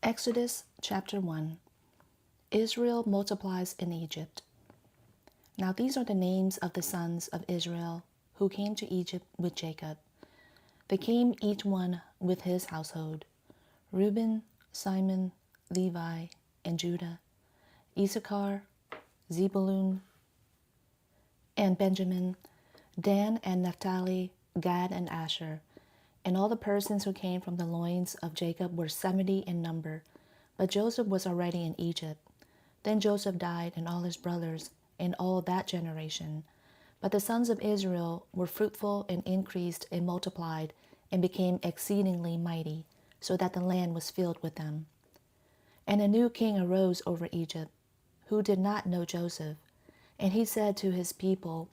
Exodus chapter 1. Israel multiplies in Egypt. Now these are the names of the sons of Israel who came to Egypt with Jacob. They came each one with his household: Reuben, Simon, Levi, and Judah, Issachar, Zebulun, and Benjamin, Dan and Naphtali, Gad and Asher. And all the persons who came from the loins of Jacob were 70 in number. But Joseph was already in Egypt. Then Joseph died, and all his brothers, and all that generation. But the sons of Israel were fruitful and increased and multiplied and became exceedingly mighty, so that the land was filled with them. And a new king arose over Egypt, who did not know Joseph. And he said to his people,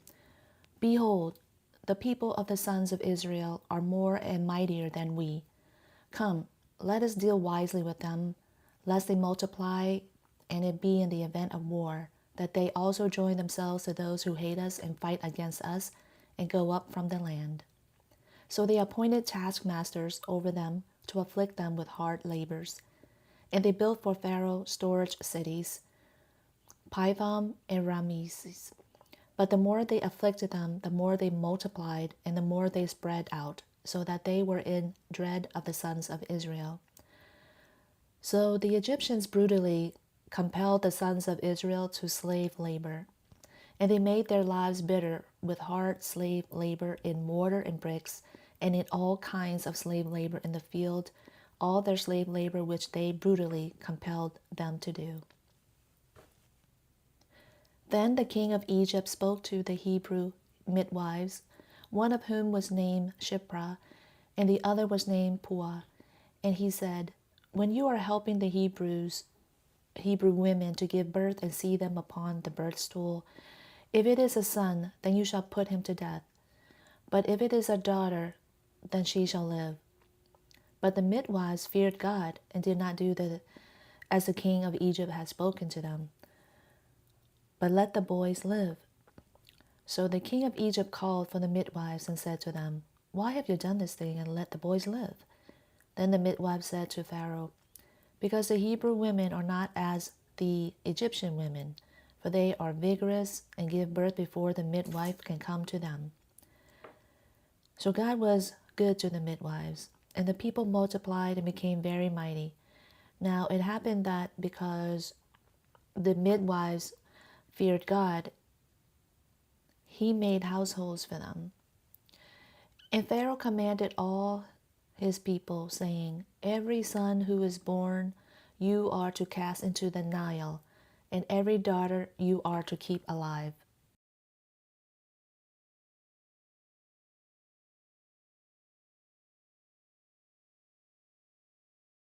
"Behold, the people of the sons of Israel are more and mightier than we. Come, let us deal wisely with them, lest they multiply, and it be in the event of war, that they also join themselves to those who hate us and fight against us, and go up from the land." So they appointed taskmasters over them to afflict them with hard labors. And they built for Pharaoh storage cities, Pithom and Rameses. But the more they afflicted them, the more they multiplied, and the more they spread out, so that they were in dread of the sons of Israel. So the Egyptians brutally compelled the sons of Israel to slave labor. And they made their lives bitter with hard slave labor in mortar and bricks, and in all kinds of slave labor in the field, all their slave labor which they brutally compelled them to do. Then the king of Egypt spoke to the Hebrew midwives, one of whom was named Shiphrah, and the other was named Puah. And he said, "When you are helping the Hebrew women to give birth and see them upon the birth stool, if it is a son, then you shall put him to death. But if it is a daughter, then she shall live." But the midwives feared God and did not do as the king of Egypt had spoken to them, but let the boys live. So the king of Egypt called for the midwives and said to them, "Why have you done this thing and let the boys live?" Then the midwives said to Pharaoh, "Because the Hebrew women are not as the Egyptian women, for they are vigorous and give birth before the midwife can come to them." So God was good to the midwives, and the people multiplied and became very mighty. Now it happened that because the midwives feared God, he made households for them. And Pharaoh commanded all his people, saying, "Every son who is born you are to cast into the Nile, and every daughter you are to keep alive."